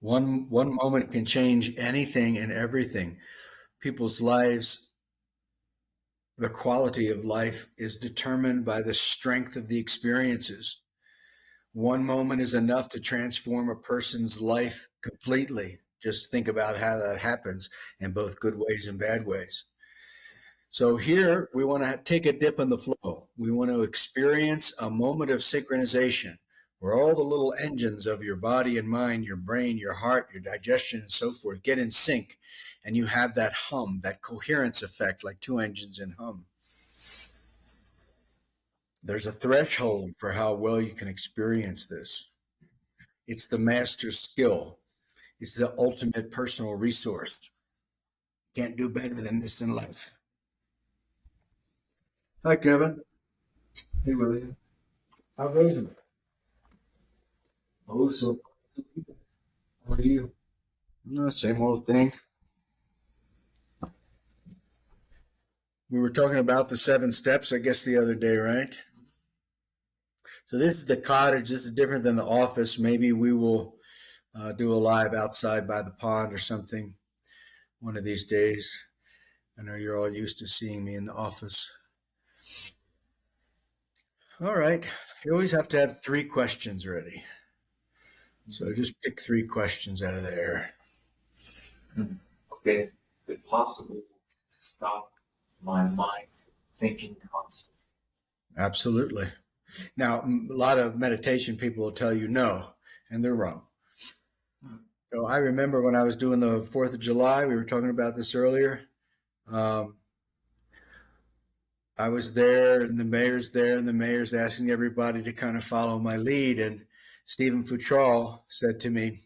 One moment can change anything and everything. People's lives, the quality of life is determined by the strength of the experiences. One moment is enough to transform a person's life completely. Just think about how that happens in both good ways and bad ways. So here we want to take a dip in the flow. We want to experience a moment of synchronization where all the little engines of your body and mind, your brain, your heart, your digestion, and so forth get in sync. And you have that hum, that coherence effect, like two engines in hum. There's a threshold for how well you can experience this. It's the master skill. It's the ultimate personal resource. Can't do better than this in life. Hi, Kevin. Hey, William. How goes it? Oh, so how are you? No, same old thing. We were talking about the 7 steps, I guess, the other day, right? So this is the cottage. This is different than the office. Maybe we will do a live outside by the pond or something one of these days. I know you're all used to seeing me in the office. All right. You always have to have 3 questions ready. So just pick 3 questions out of the air. Okay. Is it possible to stop my mind from thinking constantly? Absolutely. Now, a lot of meditation people will tell you no, and they're wrong. So I remember when I was doing the 4th of July, we were talking about this earlier. Um, I was there, and the mayor's there, and the mayor's asking everybody to kind of follow my lead. And Stephen Futrall said to me,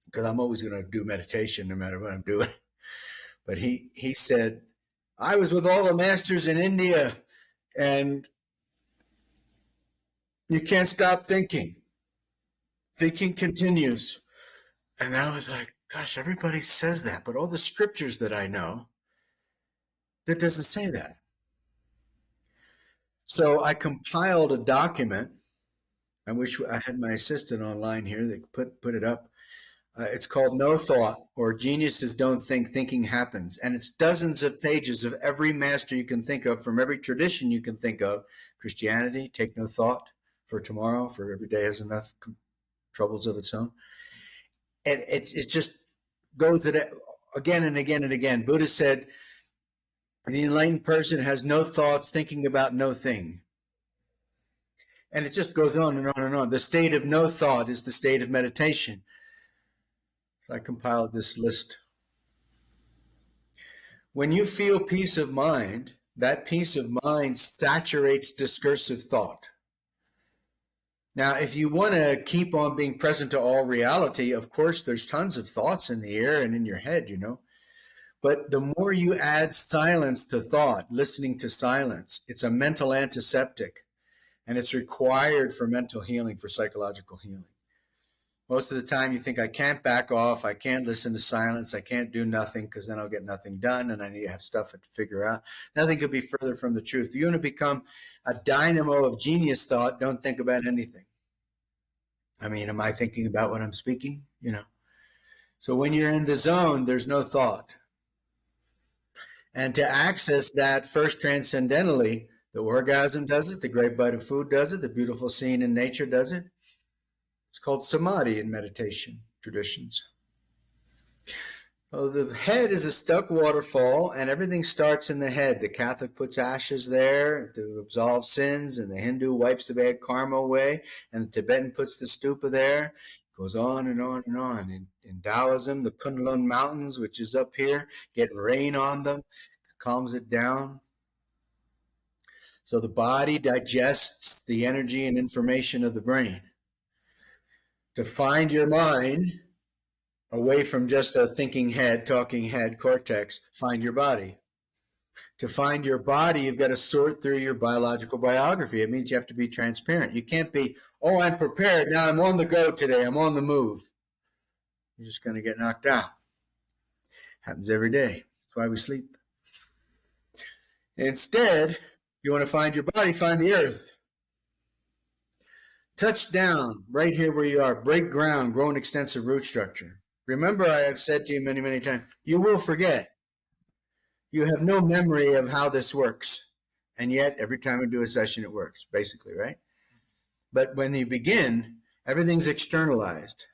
because I'm always going to do meditation no matter what I'm doing, but he said, I was with all the masters in India, and you can't stop thinking. Thinking continues. And I was like, gosh, everybody says that, but all the scriptures that I know, that doesn't say that. So I compiled a document. I wish I had my assistant online here that put it up. It's called No Thought, or Geniuses Don't Think, Thinking Happens. And it's dozens of pages of every master you can think of from every tradition you can think of. Christianity, take no thought for tomorrow, for every day has enough troubles of its own. And it just goes to that again and again and again. Buddha said, the enlightened person has no thoughts, thinking about no thing. And it just goes on and on and on. The state of no thought is the state of meditation. So I compiled this list. When you feel peace of mind, that peace of mind saturates discursive thought. Now, if you want to keep on being present to all reality, of course, there's tons of thoughts in the air and in your head, But the more you add silence to thought, listening to silence, it's a mental antiseptic, and it's required for mental healing, for psychological healing. Most of the time you think, I can't back off, I can't listen to silence, I can't do nothing because then I'll get nothing done and I need to have stuff to figure out. Nothing could be further from the truth. You want to become a dynamo of genius thought, don't think about anything. I mean, am I thinking about what I'm speaking? So when you're in the zone, there's no thought. And to access that first transcendentally, the orgasm does it, the great bite of food does it, the beautiful scene in nature does it. It's called samadhi in meditation traditions. So the head is a stuck waterfall, and everything starts in the head. The Catholic puts ashes there to absolve sins, and the Hindu wipes the bad karma away, and the Tibetan puts the stupa there. It goes on and on and on. In Taoism, the Kunlun Mountains, which is up here, get rain on them, calms it down. So the body digests the energy and information of the brain. To find your mind away from just a thinking head, talking head, cortex, find your body. To find your body, you've got to sort through your biological biography. It means you have to be transparent. You can't be, oh, I'm prepared. Now I'm on the go today. I'm on the move. You're just going to get knocked out. Happens every day. That's why we sleep. Instead, you want to find your body, find the earth. Touch down right here where you are. Break ground, grow an extensive root structure. Remember, I have said to you many, many times, you will forget. You have no memory of how this works. And yet, every time we do a session, it works, basically, right? But when you begin, everything's externalized.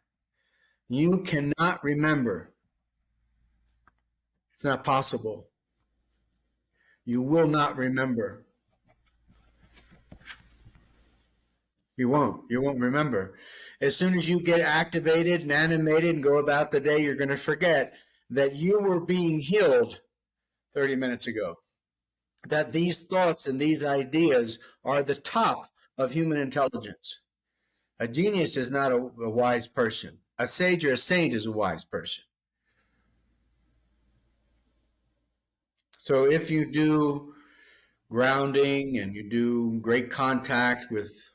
You cannot remember. It's not possible. You will not remember. You won't. You won't remember. As soon as you get activated and animated and go about the day, you're going to forget that you were being healed 30 minutes ago. That these thoughts and these ideas are the top of human intelligence. A genius is not a wise person. A sage or a saint is a wise person. So if you do grounding and you do great contact with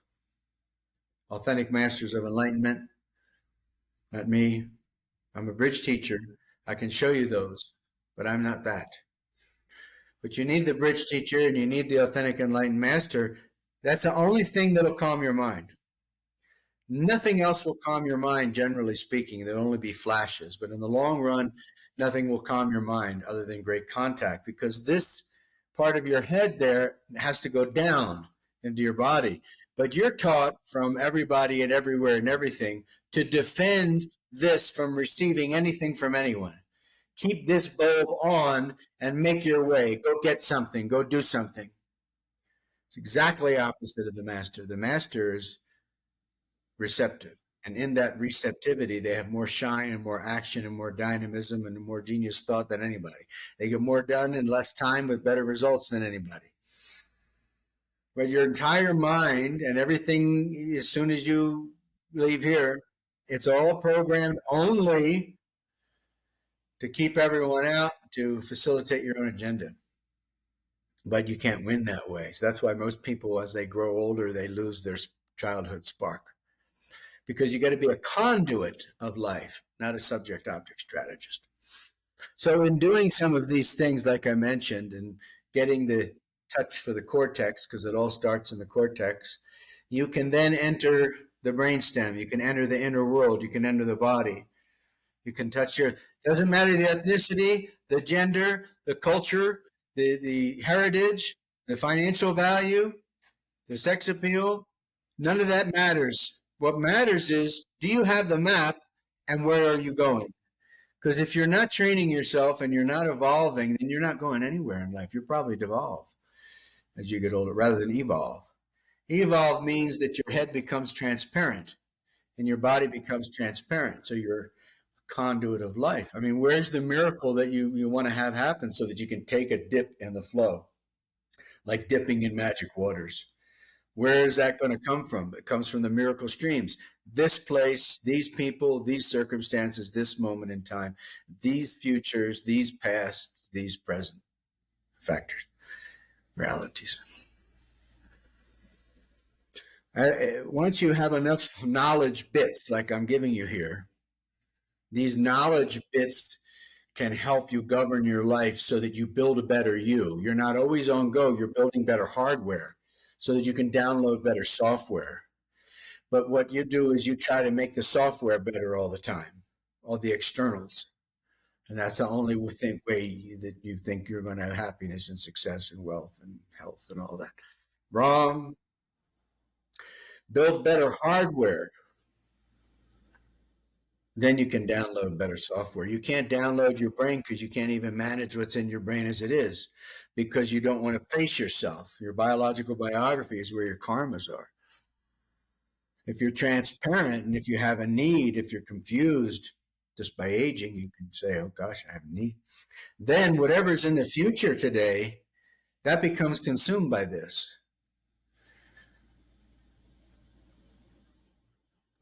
authentic masters of enlightenment, not me, I'm a bridge teacher. I can show you those, but I'm not that. But you need the bridge teacher and you need the authentic enlightened master. That's the only thing that'll calm your mind. Nothing else will calm your mind, generally speaking. There'll only be flashes. But in the long run, nothing will calm your mind other than great contact, because this part of your head there has to go down into your body. But you're taught from everybody and everywhere and everything to defend this from receiving anything from anyone. Keep this bulb on and make your way. Go get something. Go do something. It's exactly opposite of the master. The master is receptive. And in that receptivity, they have more shine and more action and more dynamism and more genius thought than anybody. They get more done in less time with better results than anybody. But your entire mind and everything, as soon as you leave here, it's all programmed only to keep everyone out, to facilitate your own agenda. But you can't win that way. So that's why most people, as they grow older, they lose their childhood spark. Because you got to be a conduit of life, not a subject-object strategist. So in doing some of these things, like I mentioned, and getting the touch for the cortex, because it all starts in the cortex, you can then enter the brainstem. You can enter the inner world. You can enter the body. You can touch your, doesn't matter the ethnicity, the gender, the culture, the heritage, the financial value, the sex appeal. None of that matters. What matters is, do you have the map and where are you going? Because if you're not training yourself and you're not evolving, then you're not going anywhere in life. You'll probably devolve as you get older rather than evolve. Evolve means that your head becomes transparent and your body becomes transparent. So you're a conduit of life. I mean, where's the miracle that you want to have happen so that you can take a dip in the flow, like dipping in magic waters? Where is that going to come from? It comes from the miracle streams. This place, these people, these circumstances, this moment in time, these futures, these pasts, these present factors, realities. Once you have enough knowledge bits like I'm giving you here, these knowledge bits can help you govern your life so that you build a better you. You're not always on go. You're building better hardware so that you can download better software. But what you do is you try to make the software better all the time, all the externals. And that's the only way that you think you're going to have happiness and success and wealth and health and all that. Wrong. Build better hardware. Then you can download better software. You can't download your brain because you can't even manage what's in your brain as it is, because you don't want to face yourself. Your biological biography is where your karmas are. If you're transparent and if you have a need, if you're confused just by aging, you can say, oh gosh, I have a need. Then whatever's in the future today, that becomes consumed by this.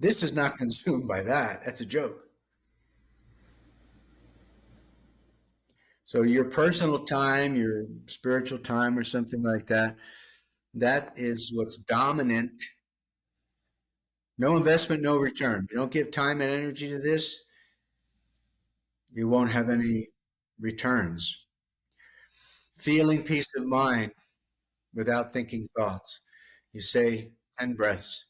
This is not consumed by that. That's a joke. So your personal time, your spiritual time or something like that, that is what's dominant. No investment, no return. If you don't give time and energy to this, you won't have any returns. Feeling peace of mind without thinking thoughts. You say 10 breaths.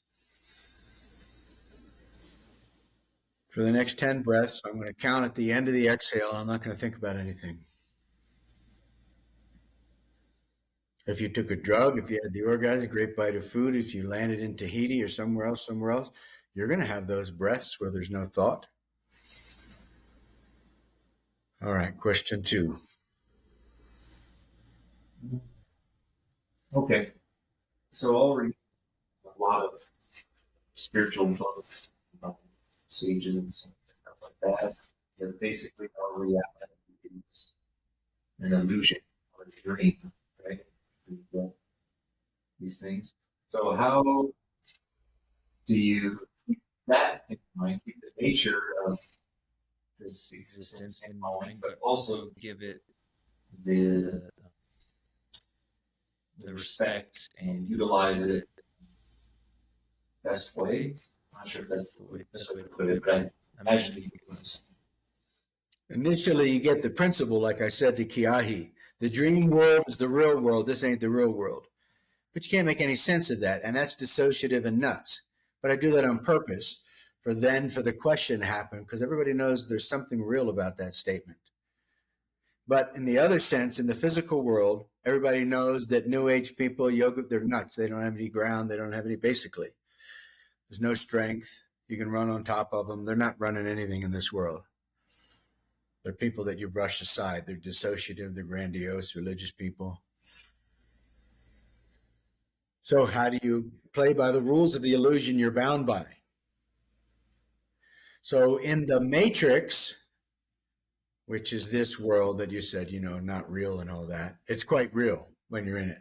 For the next 10 breaths, I'm going to count at the end of the exhale. I'm not going to think about anything. If you took a drug, if you had the orgasm, a great bite of food, if you landed in Tahiti or somewhere else, you're going to have those breaths where there's no thought. All right, question 2. Okay. So I'll read a lot of spiritual books, sages and saints and stuff like that. That basically our reality is an illusion or a dream, right? These things. So how do you keep that in mind, keep the nature of this existence in mind, but also give it the respect and utilize it best way? I'm not sure if that's the best way to put it, but I imagine you can do this. Initially, you get the principle, like I said to Kiahi. The dream world is the real world. This ain't the real world. But you can't make any sense of that, and that's dissociative and nuts. But I do that on purpose for the question to happen, because everybody knows there's something real about that statement. But in the other sense, in the physical world, everybody knows that New Age people, yoga, they're nuts. They don't have any ground. They don't have any, basically. There's no strength. You can run on top of them. They're not running anything in this world. They're people that you brush aside. They're dissociative. They're grandiose, religious people. So how do you play by the rules of the illusion you're bound by? So in the matrix, which is this world that you said, not real and all that, it's quite real when you're in it.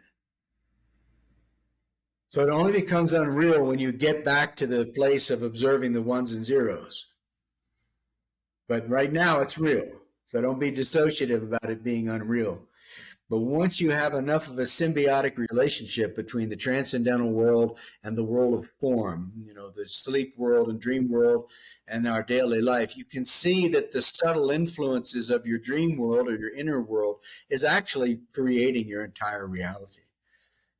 So it only becomes unreal when you get back to the place of observing the ones and zeros. But right now it's real. So don't be dissociative about it being unreal. But once you have enough of a symbiotic relationship between the transcendental world and the world of form, the sleep world and dream world and our daily life, you can see that the subtle influences of your dream world or your inner world is actually creating your entire reality.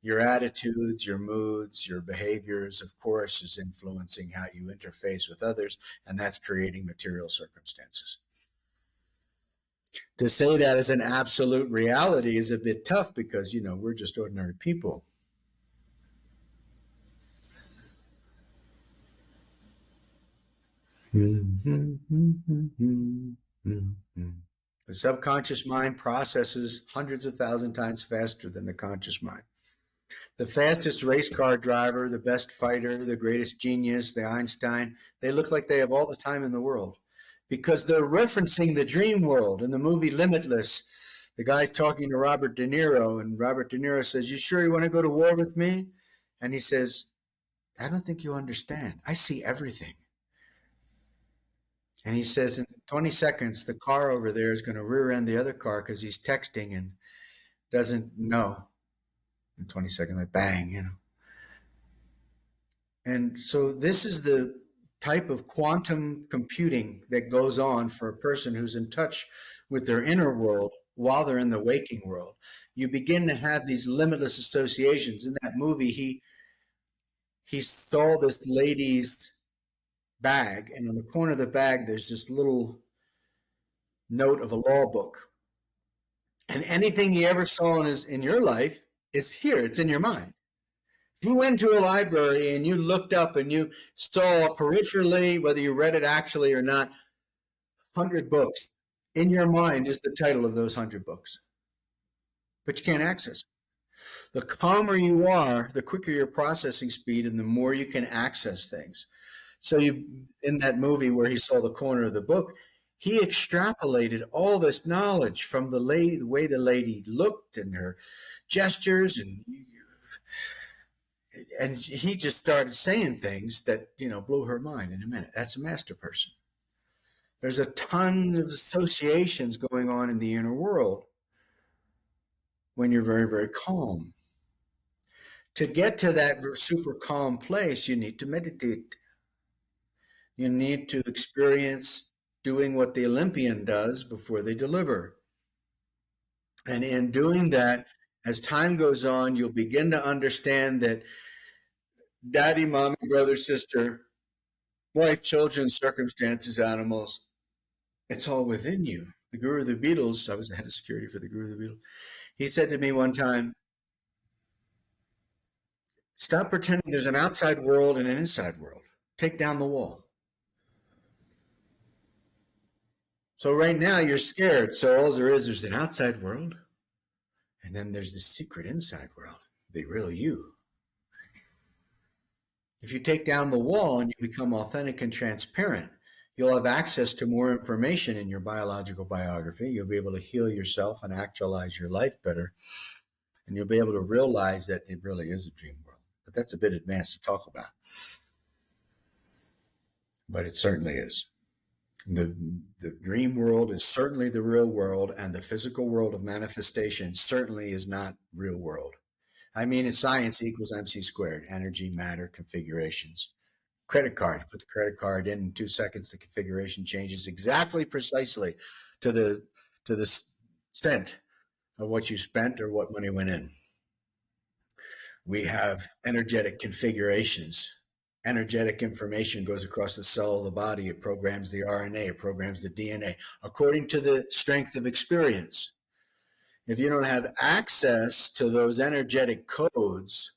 Your attitudes, your moods, your behaviors, of course, is influencing how you interface with others, and that's creating material circumstances. To say that as an absolute reality is a bit tough because, we're just ordinary people. The subconscious mind processes hundreds of thousand times faster than the conscious mind. The fastest race car driver, the best fighter, the greatest genius, the Einstein, they look like they have all the time in the world because they're referencing the dream world. In the movie Limitless, the guy's talking to Robert De Niro, and Robert De Niro says, "You sure you want to go to war with me?" And he says, "I don't think you understand. I see everything." And he says, in 20 seconds, the car over there is going to rear end the other car because he's texting and doesn't know. In 20 seconds, like bang, And so this is the type of quantum computing that goes on for a person who's in touch with their inner world while they're in the waking world. You begin to have these limitless associations. In that movie, he saw this lady's bag, and on the corner of the bag, there's this little note of a law book. And anything he ever saw in your life is here. It's in your mind. If you went to a library and you looked up and you saw peripherally, whether you read it actually or not, 100 books, in your mind is the title of those 100 books. But you can't access it. The calmer you are, the quicker your processing speed and the more you can access things. So in that movie where he saw the corner of the book, he extrapolated all this knowledge from the lady, the way the lady looked and her gestures, and he just started saying things that, blew her mind in a minute. That's a master person. There's a ton of associations going on in the inner world when you're very, very calm. To get to that super calm place, you need to meditate. You need to experience doing what the Olympian does before they deliver. And in doing that, as time goes on, you'll begin to understand that daddy, mommy, brother, sister, Wife, children, circumstances, animals, it's all within you. The guru of the Beatles, I was the head of security for the guru of the Beatles. He said to me one time, stop pretending there's an outside world and an inside world. Take down the wall. So right now you're scared. So all there is, there's an outside world. And then there's the secret inside world, the real you. If you take down the wall and you become authentic and transparent, you'll have access to more information in your biological biography. You'll be able to heal yourself and actualize your life better. And you'll be able to realize that it really is a dream world. But that's a bit advanced to talk about. But it certainly is. The dream world is certainly the real world, and the physical world of manifestation certainly is not real world. I mean, in science, E equals MC squared, energy, matter, configurations. Credit card, put the credit card in 2 seconds, the configuration changes exactly precisely to the cent of what you spent or what money went in. We have energetic configurations. Energetic information goes across the cell of the body. It programs the RNA, it programs the DNA according to the strength of experience. If you don't have access to those energetic codes,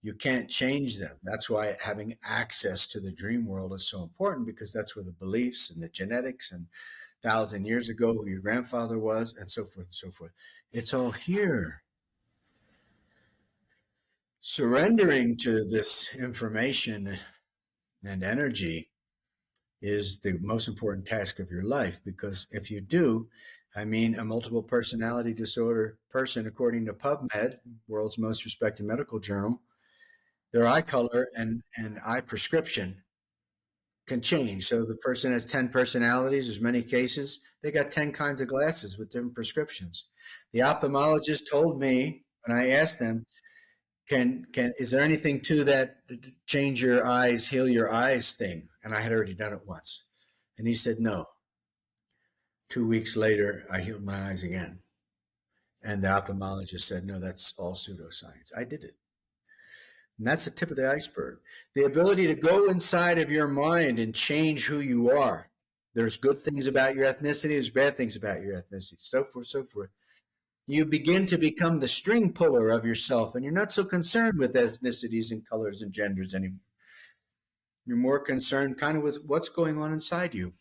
you can't change them. That's why having access to the dream world is so important, because that's where the beliefs and the genetics and 1,000 years ago who your grandfather was and so forth and so forth. It's all here. Surrendering to this information and energy is the most important task of your life, because if you do, I mean, a multiple personality disorder person, according to PubMed, world's most respected medical journal, their eye color and eye prescription can change. So the person has 10 personalities, there's many cases, they got 10 kinds of glasses with different prescriptions. The ophthalmologist told me when I asked them, can is there anything to that change your eyes, heal your eyes thing? And I had already done it once. And he said, no. 2 weeks later, I healed my eyes again. And the ophthalmologist said, no, that's all pseudoscience. I did it. And that's the tip of the iceberg. The ability to go inside of your mind and change who you are. There's good things about your ethnicity, there's bad things about your ethnicity, so forth, so forth. You begin to become the string puller of yourself, and you're not so concerned with ethnicities and colors and genders anymore. You're more concerned kind of with what's going on inside you.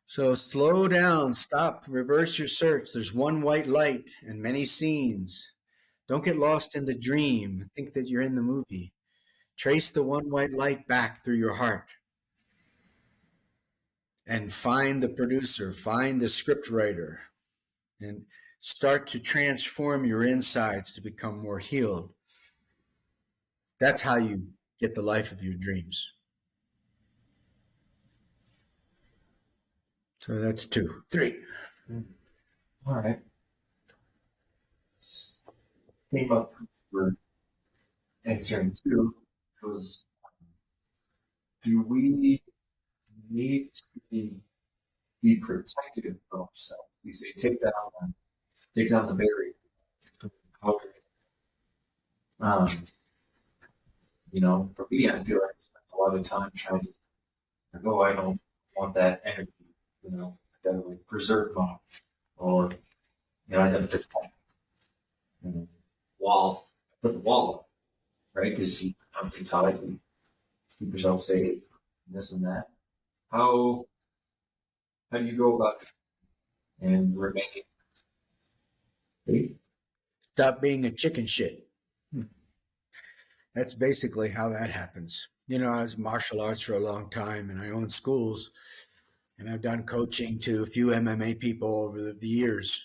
So slow down, stop, reverse your search. There's one white light and many scenes. Don't get lost in the dream. Think that you're in the movie. Trace the one white light back through your heart and find the producer, find the script writer, and start to transform your insides to become more healed. That's how you get the life of your dreams. So that's 2. 3. All right. Came up for answering 2 was, do we need to be protective of ourselves? We say take down the barrier. For me, I feel like I spent a lot of time trying to, I don't want that energy. I gotta preserve my, or I gotta protect. Wall, put the wall up, right? Because you can't be tight and keep yourself safe, and this and that. How do you go about it and remaining safe? Stop being a chicken shit. That's basically how that happens. I was martial arts for a long time, and I own schools, and I've done coaching to a few MMA people over the years.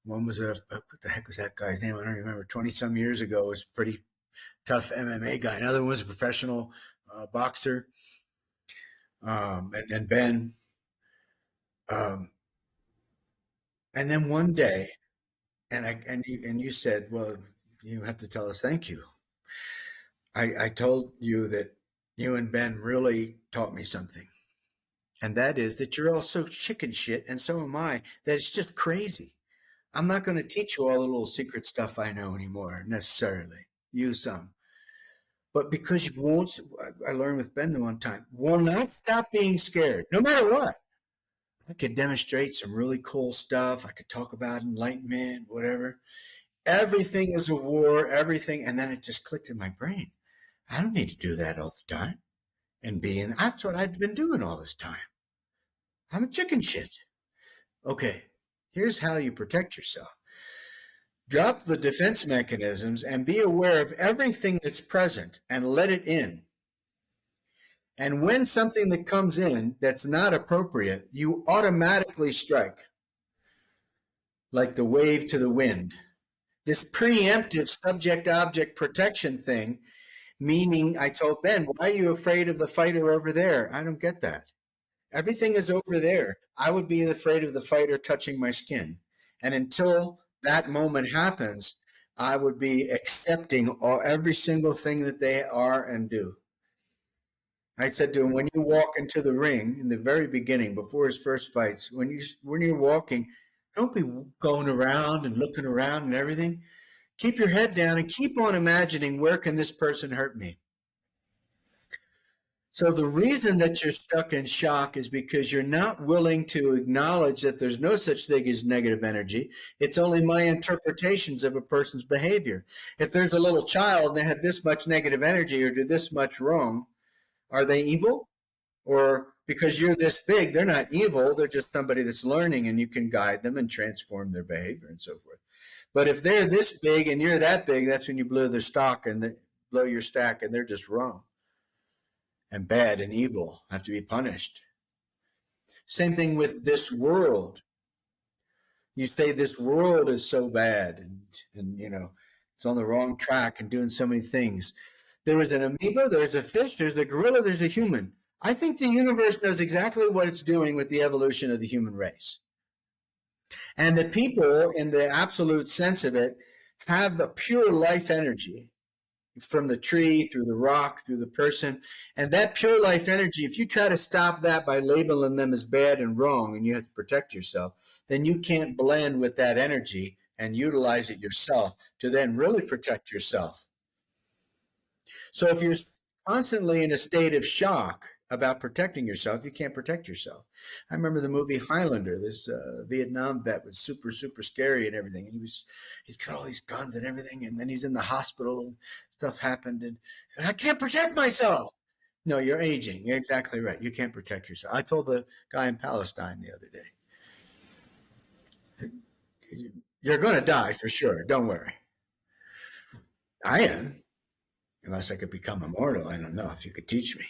One was what the heck was that guy's name? I don't remember. 20 some years ago, was a pretty tough MMA guy. Another one was a professional boxer. And then Ben. Um, and then one day, and you said, well, you have to tell us thank you. I told you that you and Ben really taught me something. And that is that you're all so chicken shit, and so am I, that it's just crazy. I'm not going to teach you all the little secret stuff I know anymore, necessarily. You some. But because you won't, I learned with Ben the one time, will not stop being scared, no matter what. I could demonstrate some really cool stuff. I could talk about enlightenment, whatever. Everything is a war, everything. And then it just clicked in my brain. I don't need to do that all the time. That's what I've been doing all this time. I'm a chicken shit. Okay, here's how you protect yourself. Drop the defense mechanisms and be aware of everything that's present and let it in. And when something that comes in that's not appropriate, you automatically strike, like the wave to the wind. This preemptive subject-object protection thing, meaning I told Ben, why are you afraid of the fighter over there? I don't get that. Everything is over there. I would be afraid of the fighter touching my skin. And until that moment happens, I would be accepting every single thing that they are and do. I said to him, when you walk into the ring in the very beginning, before his first fights, when you're walking, don't be going around and looking around and everything. Keep your head down and keep on imagining, where can this person hurt me? So the reason that you're stuck in shock is because you're not willing to acknowledge that there's no such thing as negative energy. It's only my interpretations of a person's behavior. If there's a little child and they have this much negative energy or do this much wrong, are they evil? Or because you're this big, they're not evil. They're just somebody that's learning, and you can guide them and transform their behavior and so forth. But if they're this big and you're that big, that's when you blow their stock and blow your stack, and they're just wrong and bad and evil, have to be punished. Same thing with this world. You say this world is so bad and it's on the wrong track and doing so many things. There is an amoeba, there's a fish, there's a gorilla, there's a human. I think the universe knows exactly what it's doing with the evolution of the human race. And the people, in the absolute sense of it, have the pure life energy from the tree, through the rock, through the person. And that pure life energy, if you try to stop that by labeling them as bad and wrong, and you have to protect yourself, then you can't blend with that energy and utilize it yourself to then really protect yourself. So if you're constantly in a state of shock about protecting yourself, you can't protect yourself. I remember the movie Highlander. This Vietnam vet was super, super scary and everything. And he's got all these guns and everything. And then he's in the hospital and stuff happened. And he said, I can't protect myself. No, you're aging. You're exactly right. You can't protect yourself. I told the guy in Palestine the other day, you're going to die for sure. Don't worry. I am. Unless I could become immortal. I don't know if you could teach me.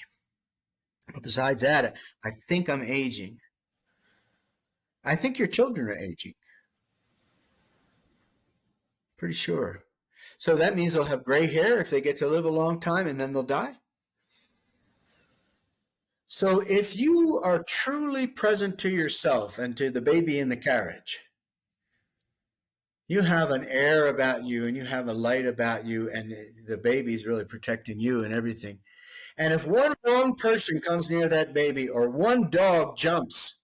But besides that, I think I'm aging. I think your children are aging. Pretty sure. So that means they'll have gray hair if they get to live a long time and then they'll die. So if you are truly present to yourself and to the baby in the carriage, you have an air about you and you have a light about you, and the baby's really protecting you and everything. And if one wrong person comes near that baby or one dog jumps,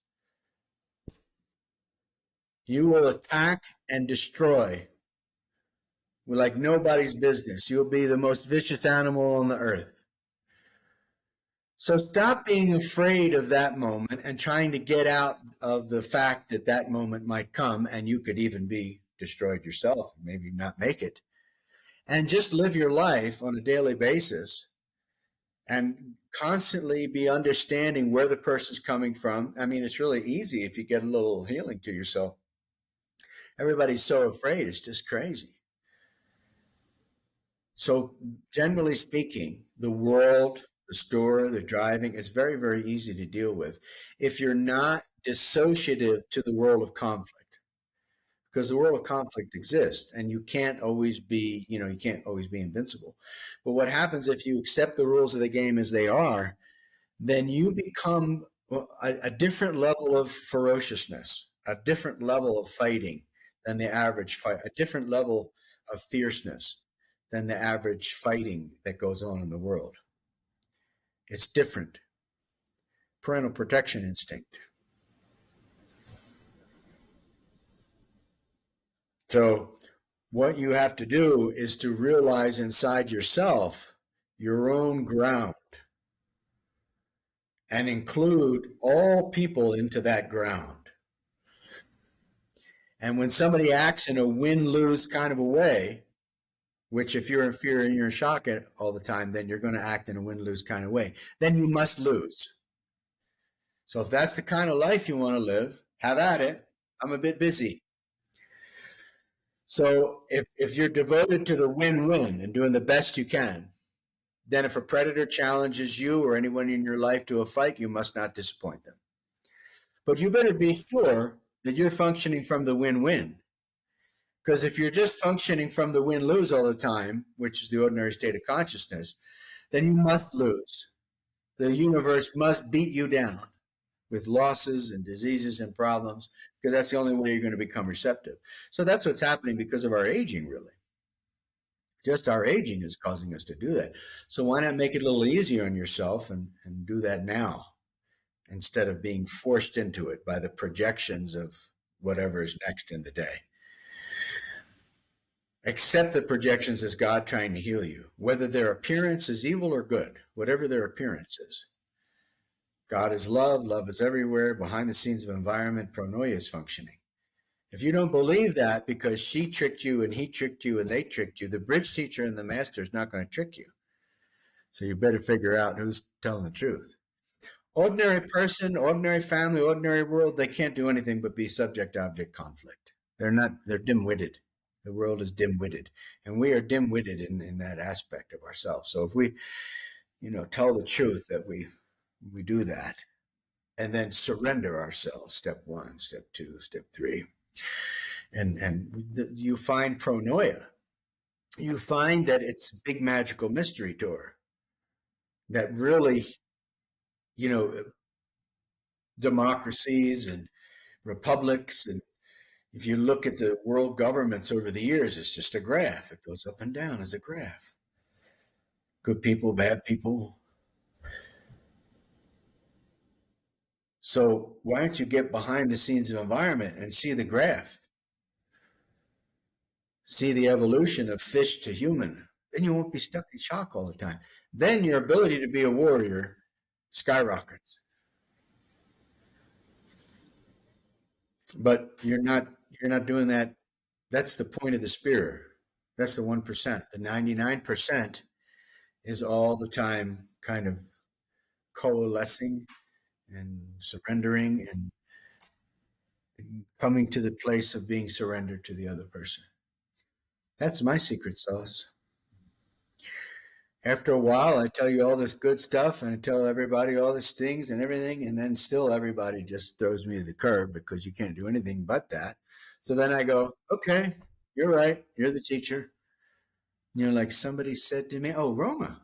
you will attack and destroy like nobody's business. You'll be the most vicious animal on the earth. So stop being afraid of that moment and trying to get out of the fact that that moment might come and you could even be destroyed yourself, maybe not make it. And just live your life on a daily basis and constantly be understanding where the person's coming from. I mean, it's really easy if you get a little healing to yourself. Everybody's so afraid, it's just crazy. So generally speaking, the world, the store, the driving is very, very easy to deal with if you're not dissociative to the world of conflict, because the world of conflict exists and you can't always be, you can't always be invincible. But what happens if you accept the rules of the game as they are, then you become a different level of ferociousness, a different level of fighting than the average fight, a different level of fierceness than the average fighting that goes on in the world. It's different. Parental protection instinct. So what you have to do is to realize inside yourself your own ground and include all people into that ground. And when somebody acts in a win-lose kind of a way, which if you're in fear and you're in shock all the time, then you're going to act in a win-lose kind of way. Then you must lose. So if that's the kind of life you want to live, have at it. I'm a bit busy. So if you're devoted to the win-win and doing the best you can, then if a predator challenges you or anyone in your life to a fight, you must not disappoint them. But you better be sure that you're functioning from the win-win. Because if you're just functioning from the win-lose all the time, which is the ordinary state of consciousness, then you must lose. The universe must beat you down with losses and diseases and problems, because that's the only way you're going to become receptive. So that's what's happening because of our aging, really. Just our aging is causing us to do that. So why not make it a little easier on yourself and do that now, instead of being forced into it by the projections of whatever is next in the day. Accept the projections as God trying to heal you, whether their appearance is evil or good, whatever their appearance is. God is love, love is everywhere, behind the scenes of environment, pronoia is functioning. If you don't believe that because she tricked you and he tricked you and they tricked you, the bridge teacher and the master is not going to trick you. So you better figure out who's telling the truth. Ordinary person, ordinary family, ordinary world, they can't do anything but be subject-object conflict. They're dim-witted. The world is dim-witted. And we are dim-witted in that aspect of ourselves. So if we, tell the truth that we do that, and then surrender ourselves, step 1, step 2, step 3. You find pronoia. You find that it's a big magical mystery tour that really, democracies and republics, and if you look at the world governments over the years, it's just a graph. It goes up and down as a graph. Good people, bad people. So why don't you get behind the scenes of environment and see the graph? See the evolution of fish to human. Then you won't be stuck in shock all the time. Then your ability to be a warrior skyrockets. But you're not doing that. That's the point of the spear. That's the 1%. The 99% is all the time kind of coalescing and surrendering and coming to the place of being surrendered to the other person. That's my secret sauce. After a while, I tell you all this good stuff and I tell everybody all these things and everything, and then still everybody just throws me to the curb because you can't do anything but that. So then I go, okay, you're right. You're the teacher. Like somebody said to me, oh, Roma.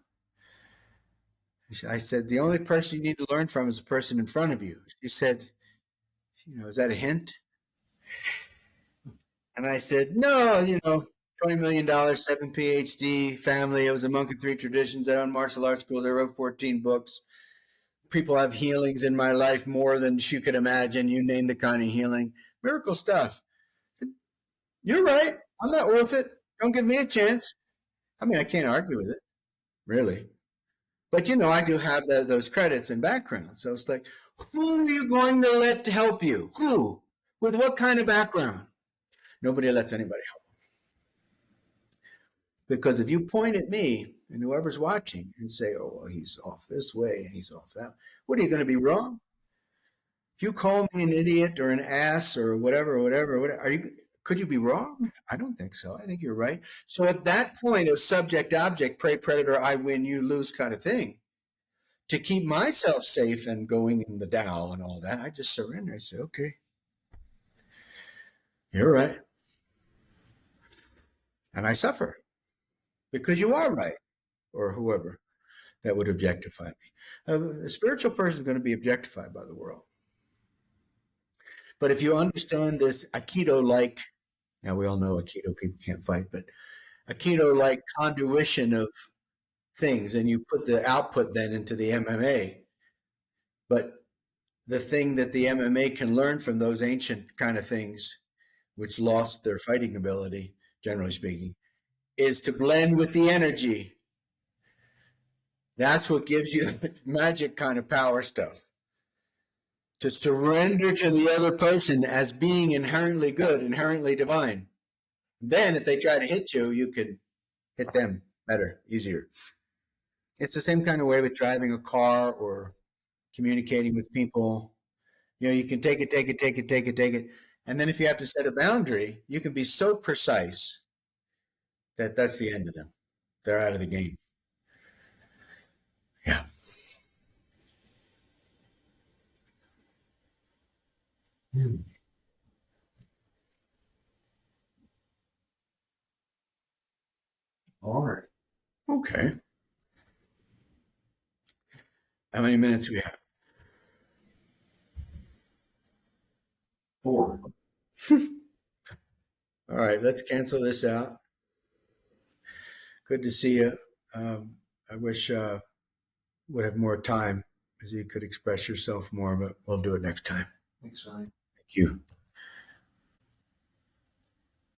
I said, the only person you need to learn from is the person in front of you. She said, is that a hint? And I said, no, $20 million, 7 PhD, family. I was a monk in 3 traditions. I own martial arts schools. I wrote 14 books. People have healings in my life more than you could imagine. You name the kind of healing. Miracle stuff. You're right. I'm not worth it. Don't give me a chance. I mean, I can't argue with it, really. But, I do have those credits and background. So it's like, who are you going to let help you? Who? With what kind of background? Nobody lets anybody help. Because if you point at me and whoever's watching and say, oh, well, he's off this way and he's off that, what are you going to be wrong? If you call me an idiot or an ass or whatever, could you be wrong? I don't think so. I think you're right. So at that point of subject, object, prey, predator, I win, you lose kind of thing, to keep myself safe and going in the Tao and all that, I just surrender. I say, okay, you're right. And I suffer because you are right, or whoever that would objectify me. A spiritual person is going to be objectified by the world. But if you understand this Aikido-like, now we all know Aikido people can't fight, but Aikido-like conduition of things, and you put the output then into the MMA. But the thing that the MMA can learn from those ancient kind of things, which lost their fighting ability, generally speaking, is to blend with the energy. That's what gives you the magic kind of power stuff. To surrender to the other person as being inherently good, inherently divine. Then if they try to hit you, you can hit them better, easier. It's the same kind of way with driving a car or communicating with people. You can take it, take it, take it, take it, take it. And then if you have to set a boundary, you can be so precise that that's the end of them. They're out of the game. Yeah. All right. Okay. How many minutes do we have? 4. All right, let's cancel this out. Good to see you. I wish would have more time as you could express yourself more, but we'll do it next time. Thanks, Ryan. Thank you.